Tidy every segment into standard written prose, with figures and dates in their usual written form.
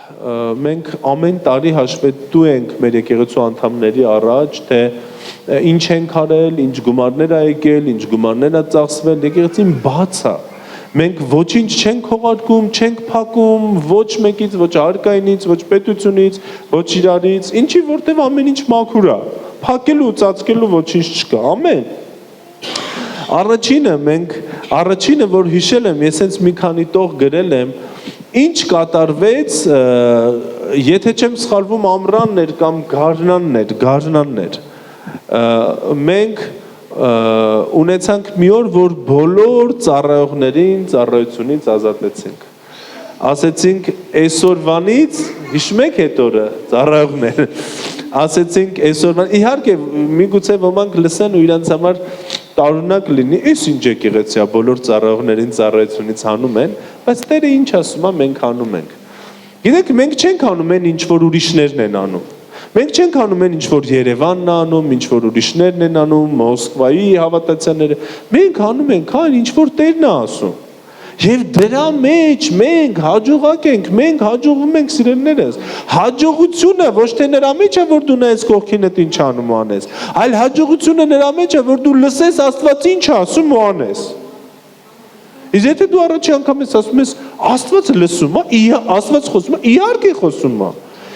մենք ամեն տարի հաշվետու ենք մեր եկեղեցու անդամների առաջ, թե ինչ ենք արել, ինչ գումարներ ա եկել, ինչ գումարներ ա ծախսվել, եկեղեցին բաց ա։ Մենք ոչինչ չենք հողարկում, չենք փակում, ոչ մեկից, ոչ հարկայինից, ոչ պետությունից, ոչ իրարից, ինչի որտեվ ամեն ինչ մաքուր ա։ Փակելու, ծածկելու ոչինչ չկա, ամեն։ Առաջինը, որ հիշել եմ, ես հենց մի քանի տող գրել եմ, ինչ կատարվեց, եթե չեմ սխալվում ամռանն էր կամ գարնանն էր, մենք ունեցանք մի օր, որ բոլոր ծառայողներին ծառայությունից ազատեցինք, ասեցինք այսօրվանից, հիշում եք այդ օրը, ծառայողներ, ասեցինք այսօրվանից, իհարկե միգուցե ոմանք լսեն ու իրանց համար տարօրինակ լինի, այս ինչ եկեղեցի ա, բոլոր ծառայողներին ծառայությունից հանում են, բայց Տերը ինչ ասում ա, մենք հանում ենք։ Գիտեք, մենք չենք հանում են ինչ որ ուրիշներն են անում։ Մենք չենք անում են ինչ որ Երևանն է անում, ինչ որ ուրիշներն են անում, Մոսկվայի հավատացյալները։ Մենք հանում ենք այն ինչ որ Տերն է ասում։ Եվ դրա մեջ մենք հաջողակ ենք, մենք հաջողվում ենք սիրելիներս։ Հաջողությունը ոչ թե նրա մեջ է, որ դու նայես կողքինդ ինչ անում ու անես, այլ հաջողությունը նրա մեջ է, որ դու լսես Աստված ինչ ասում ու անես։ Իսկ եթե դու առաջի անգամ ես ասում ես Աստված լսում է, Աստված խոսում է, իհարկե խոսում է։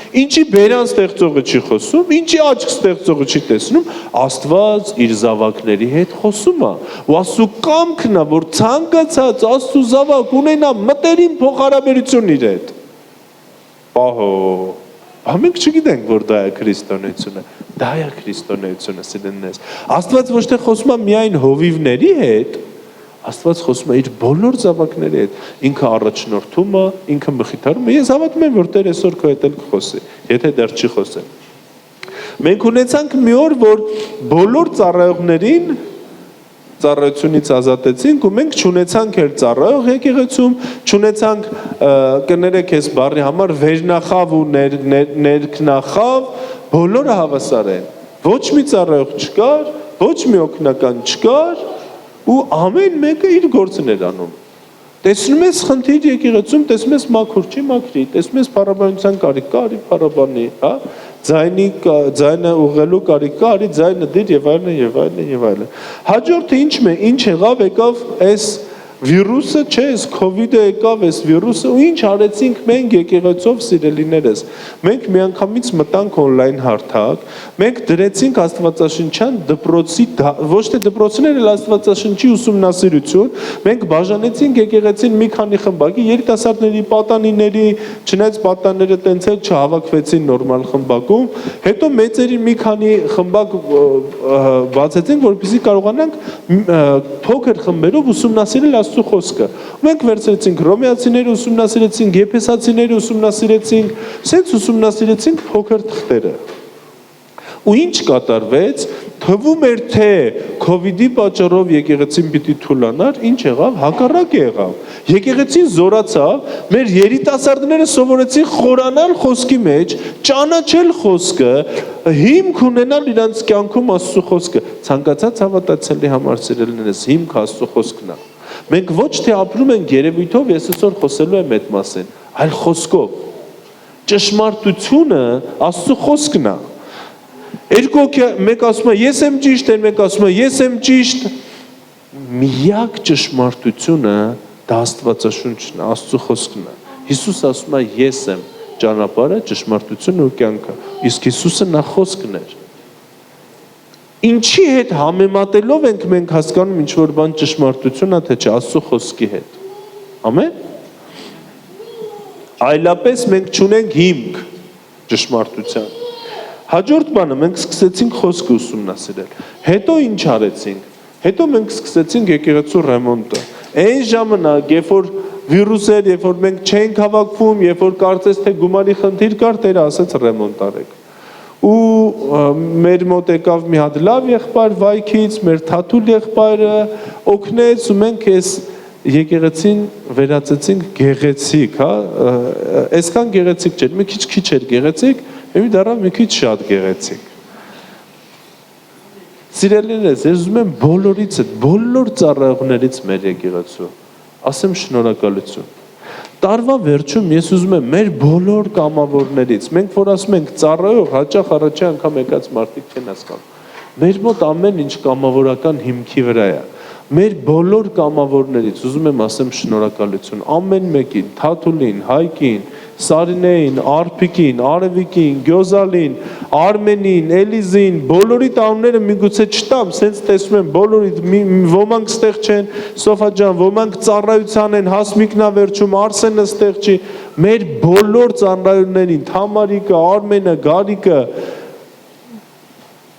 Ինչի բերան ստեղծողը չի խոսում, ինչի աչք ստեղծողը չի տեսնում, Աստված իր զավակների հետ խոսում է։ Ու Աստծո կամքն է, որ ցանկացած Աստծո զավակ ունենա մտերիմ փոխհարաբերություն իր հետ։ Ահո, մենք չգիտենք, որ դա է քրիստոնեությունը։ Դա է քրիստոնեությունը, սիրելիներս։ Աստված ոչ թե խոսում է միայն հովիվների հետ, Աստված խոսում է իր բոլոր զավակների հետ, ինքը առաջնորդում է, ինքը մխիթարում է, ես հավատում եմ, որ Տեր այսօր քո հետ էլ կխոսի, եթե դեռ չի խոսել։ Մենք ունեցանք մի օր, որ բոլոր ծառայողներին ծառայությունից ազատեցինք ու մենք չունեցանք էլ ծառայող եկեղեցում, չունեցանք կներեք այս բառի համար վերնախավ ու ներքնախավ, բոլորը հավասար են։ Ոչ մի ծառայող չկար, ոչ մի օգնական չկար, ու ամեն մեկը իր գործն էր անում։ Տեսնում ես խնդիր եկեղեցում, տեսնում ես մաքուր չի մաքրի, տեսնում ես փառաբանության կարիք կա, արի փառաբանի, հա, ձայնը ուղղելու կարիք կա, արի ձայնը դիր եւ այլն եւ այլն եւ այլն։ Հաջորդը ինչ եղավ այս վիրուսը, չէ, այս COVID-ը եկավ, այս վիրուսը, ու ինչ արեցինք մենք եկեղեցով սիրելիներս։ Մենք միանգամից մտանք on-line հարթակ, մենք դրեցինք Աստվածաշնչյան դպրոցի, ոչ թե դպրոցներ, այլ Աստվածաշնչի ուսումնասիրություն, մենք բաժանեցինք եկեղեցին մի քանի խմբակի, երիտասարդների, պատանիների, չնայած պատանները տենց էլ չհավաքվեցին նորմալ խմբակում, հետո մեծերի մի քանի խմբակ բացեցինք, որպեսզի կարողանանք փոքր խմբերով ուսումնասիրել Աստծո խոսքը։ Մենք վերցրեցինք Հռոմեացիները ուսումնասիրեցինք, Եփեսացիները ուսումնասիրեցինք, սենց ուսումնասիրեցինք փոքր թղթերը։ Ու ինչ կատարվեց, թվում էր թե COVID-ի պատճառով եկեղեցին պիտի թուլանար, ինչ եղավ, հակառակը եղավ։ Եկեղեցին զորացավ, մեր երիտասարդները սովորեցին խորանալ խոսքի մեջ, ճանաչել խոսքը, հիմք ունենալ իրանց կյանքում Աստծո խոսքը։ Ցանկացած հավատացյալի համար սիրելիներս, հիմք Աստծո խոսքն է։ Մենք ոչ թե ապրում ենք երևույթով, ես այսօր խոսելու եմ այդ մասին, այլ խոսքով։ Ճշմարտությունը Աստծո խոսքն է։ Մեկ ասում է ես եմ ճիշտ, մեկ ասում է ես եմ ճիշտ։ Միակ ճշմարտությունը դա Աստվածաշունչն է, Աստծո խոսքն է։ Հիսուս ասում է ես եմ ճանապարհը, ճշմարտությունն ու կյանքը։ Իսկ Հիսուսը նա խոսքն էր։ Ինչի հետ համեմատելով ենք մենք հասկանում ինչ որ բան ճշմարտություն է, թե չէ, Աստծո խոսքի հետ։ Ամեն։ Այլապես մենք չունենք հիմք ճշմարտության։ Հաջորդ բանը մենք սկսեցինք խոսքը ուսումնասիրել։ Հետո ինչ արեցինք։ Հետո մենք սկսեցինք եկեղեցու ռեմոնտը։ Այն ժամանակ, երբ որ վիրուս էր, երբ որ մենք չենք հավաքվում, երբ որ կարծես թե գումարի խնդիր կար, Տերը ասեց ռեմոնտ արեք։ Ու մեր մոտ եկավ մի հատ լավ եղբայր վայքից, մեր թաթուլ եղբայրը օգնեց ու մենք այս եկեղեցին վերածեցինք գեղեցիկ, հա, այսքան գեղեցիկ չէր, մի քիչ էր գեղեցիկ, Եվ դառավ մի քիչ շատ գեղեցիկ։ Սիրելիներս, ես ուզում եմ բոլորից, բոլոր ծառայողներից մեր եկեղեցու ասեմ շնորհակալություն։ Տարվա վերջում ես ուզում եմ մեր բոլոր կամավորներից, մենք որ ասում ենք ծառայող, հաճախ առաջի անգամ եկած մարդիկ չեն հասկանում։ Մեր մոտ ամեն ինչ կամավորական հիմքի վրա է։ Մեր բոլոր կամավորներից ուզում եմ ասեմ շնորհակալություն ամեն մեկին, Թաթուլին, Հայկին, Սարինեին, Արփիկին, Արևիկին, Գյոզալին, Արմենին, Էլիզին, բոլորի տանունները միգուցե չտամ, սենց տեսնում եմ բոլորիդ ոմանք ստեղ չեն, Սոֆա ջան, ոմանք ծառայության են, Հասմիկնա վերջում, Արսենը ստեղ չի, մեր բոլոր ծառայողներին, Թամարիկը, Արմենը, Գարիկը,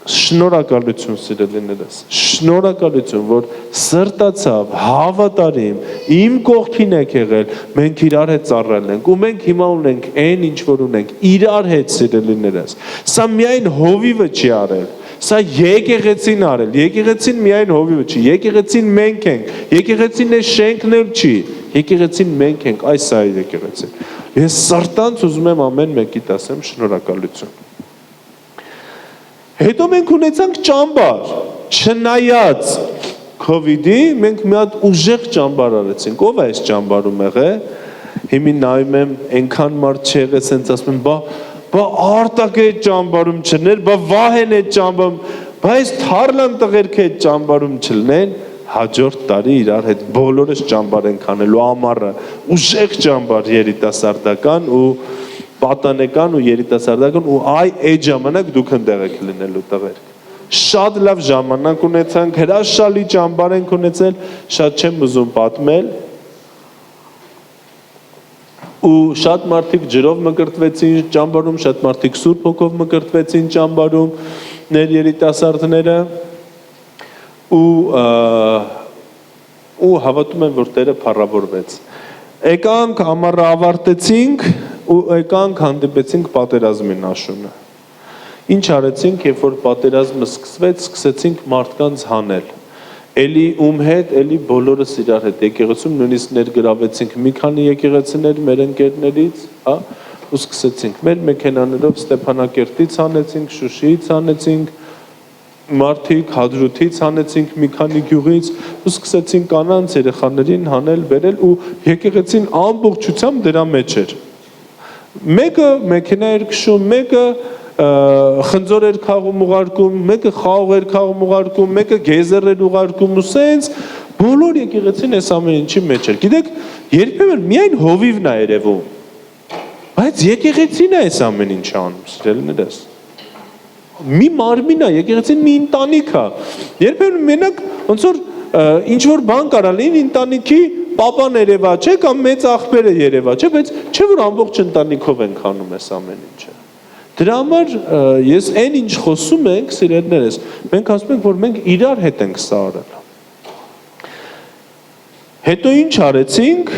շնորհակալություն սիրելիներս, շնորհակալություն, որ սրտացավ, հավատարիմ, իմ կողքին եք եղել, մենք իրար հետ ծառայել ենք, ու մենք հիմա ունենք այն ինչ որ ունենք, իրար հետ սիրելիներս, սա միայն հովիվը չի արել, սա եկեղեցին արել, եկեղեցին միայն հովիվը չի, եկեղեցին մենք ենք, եկեղեցին է շենքն էլ չի, եկեղեցին մենք ենք, այս սա է եկեղեցին, ես սրտանց ուզում եմ ամեն մեկիդ ասեմ շնորհակալություն։ Հետո մենք ունեցանք ճամբար, չնայած COVID-ի, մենք մի հատ ուժեղ ճամբար արեցինք, ով է այս ճամբարում եղել, հիմին նայում եմ, այնքան մարդ չեղել, սենց ասում եմ, բա արտակը այդ ճամբարում չներ, բա վահեն այդ ճամբարում, բա այս թարլան տղերքը այդ ճամբարում չլնեն, հաջորդ տարի իրար հետ բոլորս ճամբար ենք անելու ամառը, ուժեղ ճամբար երիտասարդական ու պատանեկան ու երիտասարդական ու այդ ժամանակ դուք ընդեղ եք լինելու տղերք։ Շատ լավ ժամանակ ունեցանք, հրաշալի ճամբար ենք ունեցել, շատ չեմ ուզում պատմել։ Ու շատ մարդիկ ջրով մկրտվեցին ճամբարում, շատ մարդիկ Սուրբ Հոգով մկրտվեցին ճամբարում, ներ երիտասարդները ու հավատում եմ, որ Տերը փառավորվեց։ Եկանք ամառը ավարտեցինք ու եկանք հանդիպեցինք պատերազմին աշունը։ Ինչ արեցինք, երբ որ պատերազմը սկսվեց, սկսեցինք մարդկանց հանել։ Էլի ում հետ, էլի բոլորս իրար հետ եկեղեցում նույնիսկ ներգրավեցինք մի քանի եկեղեցիներ մեր ընկերներից, հա, ու սկսեցինք մեր մեքենաներով Ստեփանակերտից հանեցինք, Շուշիից հանեցինք, մարդիկ Հադրութից հանեցինք մի քանի գյուղից ու սկսեցինք կանանց երեխաներին հանել, բերել ու եկեղեցին ամբողջությամբ դրա մեջ էր։ Մեկը մեքենա էր քշում, մեկը խնձոր էր քաղում ուղարկում, մեկը խաղող էր քաղում ուղարկում, մեկը գեզեր էր ուղարկում ու սենց բոլոր եկեղեցին այս ամեն ինչի մեջ էր։ Գիտեք, երբեմն միայն հովիվն է երևում, բայց եկեղեցին է այս ամեն ինչը անում, սիրելիներս։ Մի մարմին է, եկեղեցին մի ընտանիք է։ Երբեմն մենակ ոնց որ ինչ որ բան կարա լինի ընտանիքի պապան երևա չէ կամ մեծ աղբերը երևա չէ, բայց չէ որ ամբողջ ընտանիքով ենք անում այս ամեն ինչը։ Դրա համար ես այն ինչ խոսում ենք, սիրելիներս, մենք ասում ենք, որ մենք իրար հետ ենք սա արել։ Հետո ինչ արեցինք,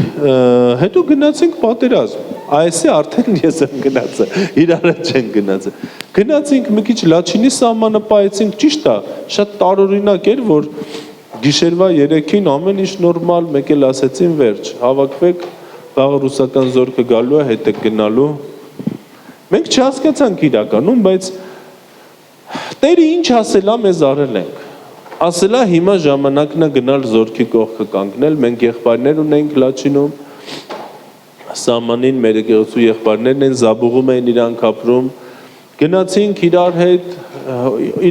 հետո գնացինք պատերազմ։ Այսի արդեն ես եմ գնացել, իրարը չեն գնացել։ Գնացինք մի քիչ Լաչինի սահմանը պահեցինք, ճիշտ է, շատ տարօրինակ էր, որ գիշերվա 3-ին ամեն ինչ նորմալ, մեկ էլ ասեցին վերջ, հավաքվեք, վաղը ռուսական զորքը գալու է, հետ եք գնալու։ Մենք չհասկացանք իրականում, բայց Տերը ինչ ասելա մեզ արել ենք։ Ասելա հիմա ժամանակն է գնալ զորքի կողքը կանգնել, մենք եղբայրներ ունենք Լաչինում, սահմանին մեր եկեղեցու եղբայրներն են, Զաբուղում են իրանք ապրում, գնացինք իրար հետ,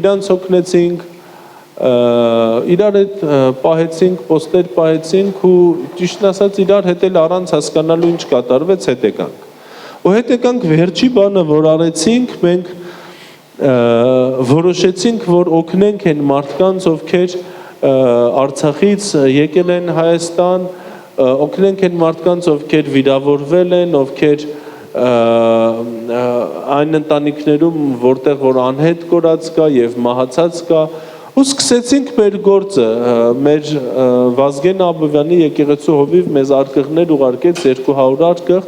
իրանց օգնեցինք, իրար հետ պահեցինք, պոստեր պահեցինք ու ճիշտն ասած իրար հետ էլ առանց հասկանալու ինչ կատարվեց հետ եկանք։ Ու հետ եկանք վերջի բանը, որ արեցինք, մենք որոշեցինք, որ օգնենք են մարդկանց, ովքեր Արցախից եկել են Հայաստան, օգնենք են մարդկանց, ովքեր վիրավորվել են, ովքեր այն ընտանիքներում, որտեղ որ անհետ կորած կա եւ մահացած կա, ու սկսեցինք մեր գործը, մեր Վազգեն Աբովյանի եկեղեցու հովիվ մեզ արկղներ ուղարկեց 200 արկղ,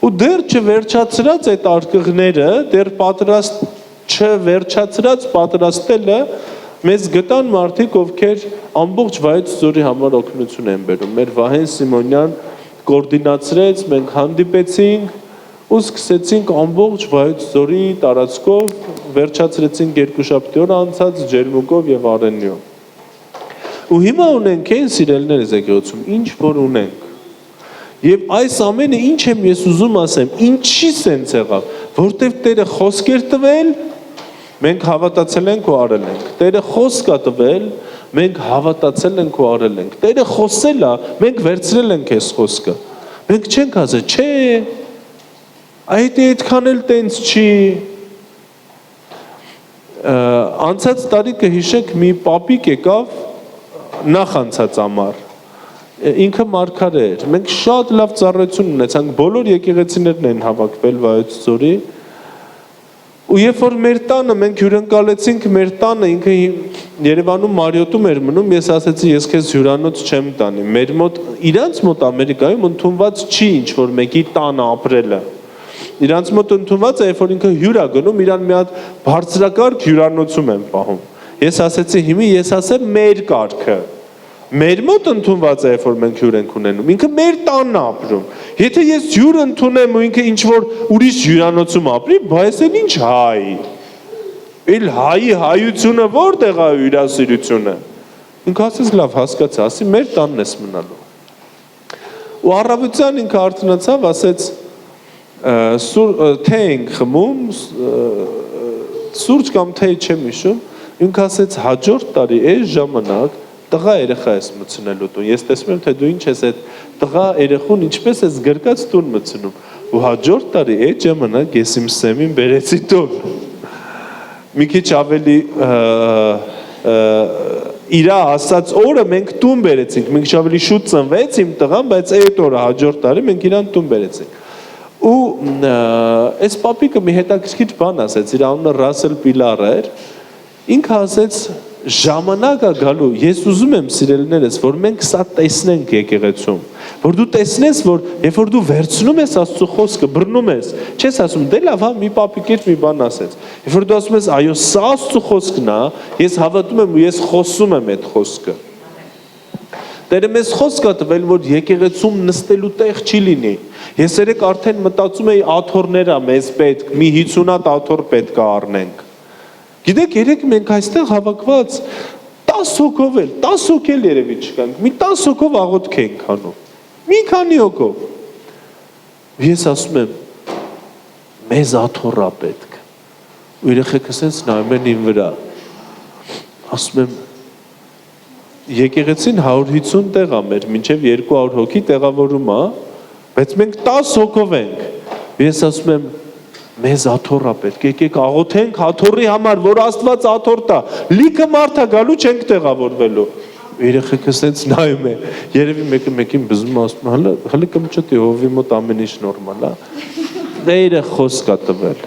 ու դեռ չվերջացրած այդ արկղները, դեռ պատրաստ չվերջացրած պատրաստելը մեզ գտան մարդիկ, ովքեր ամբողջ Վայոց Ձորի համար օգնություն են բերում։ Մեր Վահեն Սիմոնյան կոորդինացրեց, մենք հանդիպեցինք ու սկսեցինք ամբողջ Վայոց Ձորի տարածքով, վերջացրեցինք երկուշաբթի օր անցած Ջերմուկով եւ Արենիով։ Ու հիմա ունենք այն սիրելիներս եկեղեցում, ինչ որ ունենք։ Եվ այս ամենը ինչ եմ ես ուզում ասեմ, ինչի սենց եղավ, որտեվ Տերը խոսք էր տվել, մենք հավատացել ենք ու արել ենք։ Տերը խոսք է տվել, մենք հավատացել ենք ու արել ենք։ Տերը խոսել է, մենք վերցրել ենք այս խոսքը։ Մենք չենք ասել, չէ, այդ այդքան էլ տենց չի։ Անցած տարի կհիշեք մի պապիկ եկավ նախ անցած ամառ։ Ինքը մարգարե էր։ Մենք շատ լավ ծառայություն ունեցանք, բոլոր եկեղեցիներն են հավաքվել Վայոց ձորի։ Ու երբ որ մեր տանը մենք հյուրընկալեցինք մեր տանը, ինքը Երևանում Մարիոտում էր մնում, ես ասեցի, ես քեզ հյուրանոց չեմ տանի։ Մեր մոտ, իրանց մոտ Ամերիկայում ընդունված չի ինչ որ մեկի տանը ապրելը։ Իրանց մոտ ընդունված է, երբ որ ինքը հյուր է գնում, իրան մի հատ բարձրակարգ հյուրանոցում են պահում։ Ես ասեցի, հիմա ես ասեմ մեր կարգը։ Մեր մոտ ընդունված է, երբ որ մենք հյուր ենք ունենում, ինքը մեր տանն է ապրում։ Եթե ես հյուր ընդունեմ ու ինքը ինչ որ ուրիշ հյուրանոցում ապրի, բայց էլ ինչ հայ։ Էլ հայի հայությունը որտեղ է հյուրասիրությունը։ Ինքը ասեց լավ, հասկացա, ասի մեր տանն ես մնալու։ Ու առավոտյան ինքը արթնացավ, ասեց թե ենք խմում, սուրճ կամ թե չեմ հիշում, ինքը ասեց հաջորդ տարի այս ժամանակ տղա երեխա ես մտցնելու տուն։ Ես տեսնում եմ, թե դու ինչ ես այդ տղա երեխուն ինչպես ես գրկած տուն մտցնում։ Ու հաջորդ տարի այդ ժամանակ ես իմ սեմին բերեցի տուն։ Մի քիչ ավելի իրա ասած օրը մենք տուն բերեցինք, մենք ավելի շուտ ծնվեց իմ տղան, բայց այդ օրը հաջորդ տարի մենք իրան տուն բերեցինք։ Ու այս պապիկը մի հետաքրքիր բան ասեց, իր անունը Ռասել Պիլար էր, ինքը ասեց ժամանակը գալու, ես ուզում եմ սիրելիներս, որ մենք սա տեսնենք եկեղեցում, որ դու տեսնես, որ երբ որ դու վերցնում ես Աստծո խոսքը, բռնում ես, չես ասում, դե լավ, հա, մի պապիկ էր մի բան ասեց։ Երբ որ դու ասում ես, այո, սա Աստծո խոսքն է, ես հավատում եմ ու ես խոսում եմ այդ խոսքը։ Տերը մեզ խոսք է տվել, որ եկեղեցում նստելու տեղ չի լինի։ Ես երեք արդեն մտածում էի աթոռներ է մեզ պետք, մի 50 հատ աթոռ պետք է առնենք։ Գիտեք, երեք մենք այստեղ հավաքված 10 հոգով էլ, 10 հոգ էլ երևի չկանք, մի 10 հոգով աղոթք ենք անում, մի քանի հոգով։ Ես ասում եմ, մեզ աթոռ է պետք։ Ու երեխեքը սենց նայում են իմ վրա։ Ասում եմ, եկեղեցին 150 տեղ է մեր, մինչև 200 հոգի տեղավորում է, բայց մենք 10 հոգով ենք։ Ես ասում եմ, մեզ աթոռ է պետք, եկեք աղոթենք աթոռի համար, որ Աստված աթոռ տա, լիքը մարդ է գալու չենք տեղավորվելու։ Երեխեքը սենց նայում է, երևի մեկը մեկին բզում ասում, հələ կմճտի հովի մոտ ամեն ինչ նորմալ է։ Տերը խոսք է տվել։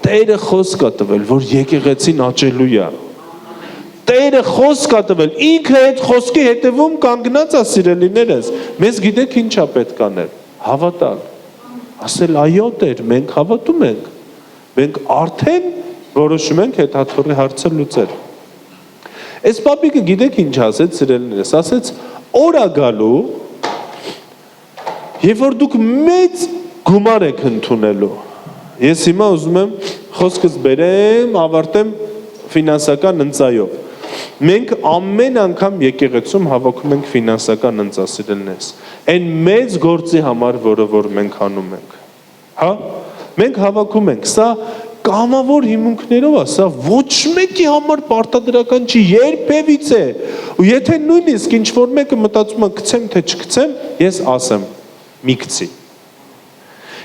Տերը խոսք է տվել, որ եկեղեցին աճելու է։ Տերը խոսք է տվել, ինքը այդ խոսքի հետևում կանգնած է սիրելիներս, մեզ գիտեք ինչ է պետք անել, հավատալ, ասել այո Տեր, մենք հավատում ենք, մենք արդեն որոշում ենք այդ աթոռի հարցը լուծել։ Այս պապիկը գիտեք ինչ ասեց սիրելիներս, ասեց օր է գալու, երբ որ դուք մեծ գումար եք ընդունելու, ես հիմա ուզում եմ խոսքս բերեմ, ավարտեմ ֆինանսական ընծայով։ Մենք ամեն անգամ եկեղեցում հավաքում ենք ֆինանսական ընծասիրելիներս, այն մեծ գործի համար, որը որ մենք անում ենք, հա, մենք հավաքում ենք, սա կամավոր հիմունքներով է, սա ոչ մեկի համար պարտադրական չի, երբևիցե, ու եթե նույնիսկ ինչ որ մեկը մտածում է գցեմ թե չգցեմ, ես ասեմ, մի գցի։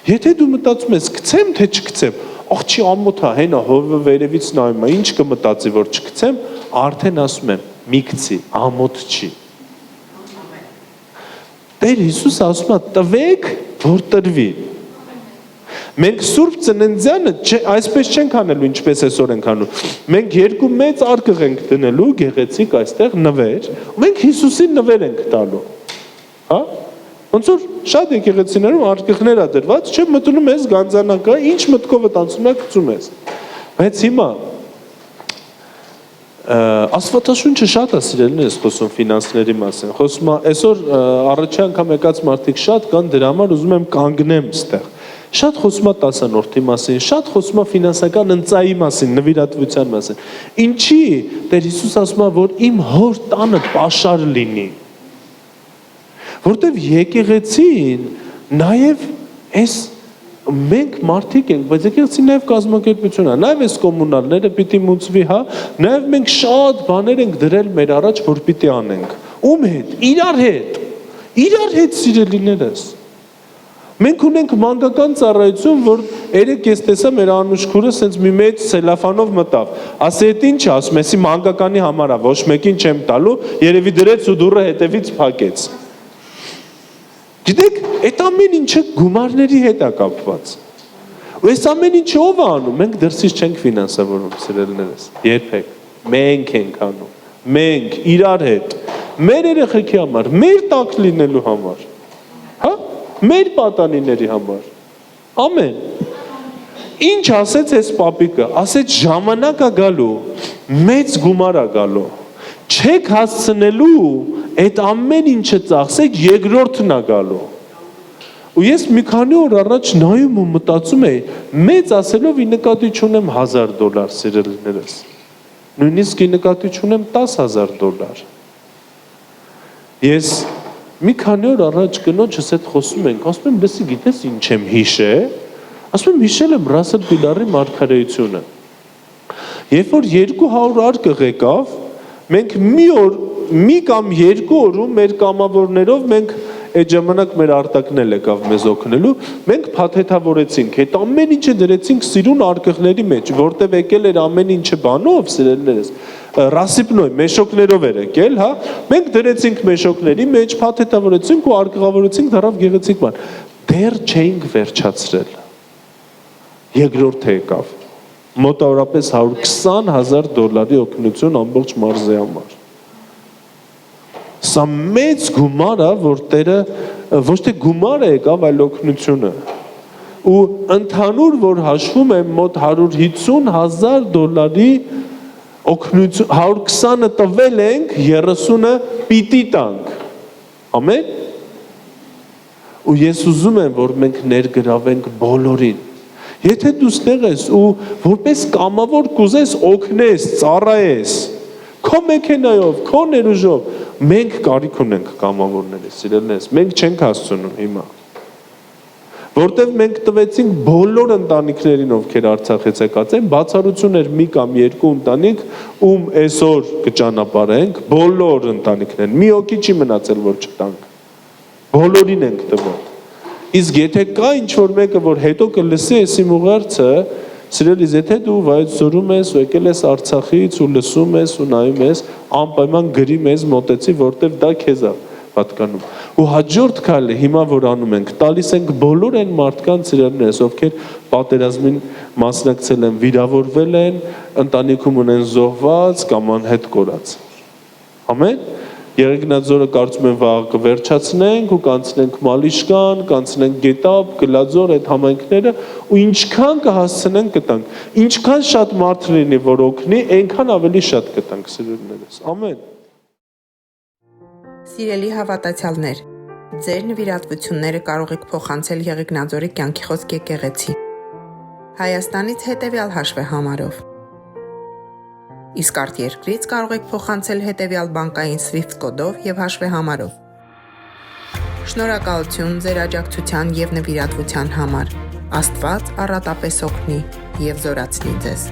Եթե դու մտածում ես գցեմ թե չգցեմ, աղջի ամոթ է, հենա հովը վերևից նայում է, ինչ կմտածի որ չգցեմ, արդեն ասում եմ, մի գցի, ամոթ չի։ Տեր Հիսուս ասում է, տվեք, որ տրվի։ Մենք Սուրբ Ծննդյանը այսպես չենք անելու, ինչպես այսօր ենք անում։ Մենք երկու մեծ արկղ ենք դնելու, գեղեցիկ այստեղ նվեր, մենք Հիսուսի նվեր ենք տալու։ Հա? Ոնց որ շատ եկեղեցիներում արկղներ է դրված, չէ՞ մտնում ես գանձանակը, ինչ մտքով անցնում է գցում ես։ Բայց հիմա Աստվածաշունչը շատ է սիրելիներս խոսում ֆինանսների մասին։ Խոսում է այսօր առաջի անգամ եկած մարդիկ շատ կան, դրա համար ուզում եմ կանգնեմ այստեղ։ Շատ խոսում է տասանորդի մասին, շատ խոսում է ֆինանսական ընծայի մասին, նվիրատվության մասին։ Ինչի Տեր Հիսուս ասում է, որ իմ հոր տանը պաշար լինի։ Որտեվ եկեղեցին նաև այս մենք մարդիկ ենք, բայց եկեղեցին նաև կազմակերպություն է, նաև այս կոմունալները պիտի մուծվի, հա, նաև մենք շատ բաներ ենք դրել մեր առաջ, որ պիտի անենք։ Ում հետ։ Իրար հետ սիրելիներս։ Մենք ունենք մանկական ծառայություն, որ երեք ես տեսա մեր Անուշ քուրը սենց մի մեծ սելոֆանով մտավ։ Ասի էդ ինչ ասում, էսի մանկականի համար է, ոչ մեկին չեմ տալու, երևի դրեց ու դուռը հետևից փակեց։ Գիտեք, այդ ամեն ինչը գումարների հետ է կապված։ Ու այս ամեն ինչը ով է անում, մենք դրսից չենք ֆինանսավորում, սիրելիներս, երբեք։ Մենք ենք անում, մենք իրար հետ, մեր երեխեքի համար, մեր տակ լինելու համար, հա, մեր պատանիների համար, ամեն։ Ինչ ասեց այս պապիկը, ասեց ժամանակ է գալու, մեծ գումար է գալու, չեք հասցնելու այդ ամեն ինչը ծախսեք երկրորդն է գալու։ Ու ես մի քանի օր առաջ նայում ու մտածում էի, մեծ ասելով ի նկատի չունեմ $1000 սիրելիներս։ Նույնիսկ ի նկատի չունեմ $10,000։ Ես մի քանի օր առաջ կնոջս հետ խոսում ենք, ասում եմ, բեսի գիտես ինչ եմ հիշել, ասում եմ հիշել եմ Ռասել Պիլարի մարգարեությունը։ Երբ որ 200 արկղ եկավ, մենք մի կամ երկու օրում մեր կամավորներով մենք այդ ժամանակ մեր արտակնել եկավ մեզ օգնելու, մենք փաթեթավորեցինք, այդ ամեն ինչը դրեցինք սիրուն արկղների մեջ, որտեղ եկել էր ամեն ինչը բանով, սիրելիներս, ռասիպնոյ, մեշոկներով էր եկել, հա, մենք դրեցինք մեշոկների մեջ, փաթեթավորեցինք ու արկղավորեցինք, դարավ գեղեցիկ բան, դեռ չէինք վերջացրել, երկրորդը եկավ, մոտավորապես $120,000 օգնություն ամբողջ մարզի համար։ Սա մեծ գումար է, որ Տերը ոչ թե գումարը եկավ, այլ օգնությունը։ Ու ընդհանուր որ հաշվում է մոտ $150,000 օգնություն, 120-ը տվել ենք, 30-ը պիտի տանք։ Ամեն։ Ու ես ուզում եմ, որ մենք ներգրավենք բոլորին։ Եթե դու ստեղ ես ու որպես կամավոր կուզես օգնես, ծառայես, քո մեքենայով, քո ներուժով, մենք կարիք ունենք կամավորների, սիրելիներս, մենք չենք հասցնում հիմա։ Որտեվ մենք տվեցինք բոլոր ընտանիքներին, ովքեր Արցախից եկած են, բացառություն էր մի կամ երկու ընտանիք, ում այսօր կճանապարհենք, բոլոր ընտանիքներն, մի հոգի չի մնացել, որ չտանք։ Բոլորին ենք տվել։ Իսկ եթե կա ինչ-որ մեկը, որ հետո կլսի այս իմ ուղերձը, սիրելիս, եթե դու վայոց ձորում ես ու եկել ես Արցախից ու լսում ես ու նայում ես, անպայման գրի մեզ մոտեցի, որտեվ դա քեզ է պատկանում։ Ու հաջորդ քայլը հիմա որ անում ենք, տալիս ենք բոլոր այն մարդկանց սիրելիներս, ովքեր պատերազմին մասնակցել են, վիրավորվել են, ընտանիքում ունեն զոհված կամ անհետ կորած։ Ամեն։ Երեգնաձորը կարծում եմ վաղ կվերջացնենք ու կանցնենք Մալիշկան, կանցնենք Գետապ, Գլաձոր այդ համայնքները ու ինչքան կհասցնենք կտանք, ինչքան շատ մարդ լինի, որ օգնի, այնքան ավելի շատ կտանք սիրելիներս։ Ամեն։ Սիրելի հավատացյալներ, ձեր նվիրատվությունները կարող եք փոխանցել Եղեգնաձորի կյանքի խոսք եկեղեցի։ Հայաստանից հետևյալ հաշվեհամարով։ Իսկ արտերկրից կարող եք փոխանցել հետևյալ բանկային SWIFT կոդով եւ հաշվեհամարով։ Շնորհակալություն ձեր աջակցության եւ նվիրատվության համար։ Աստված առատապես օգնի եւ զորացնի ձեզ։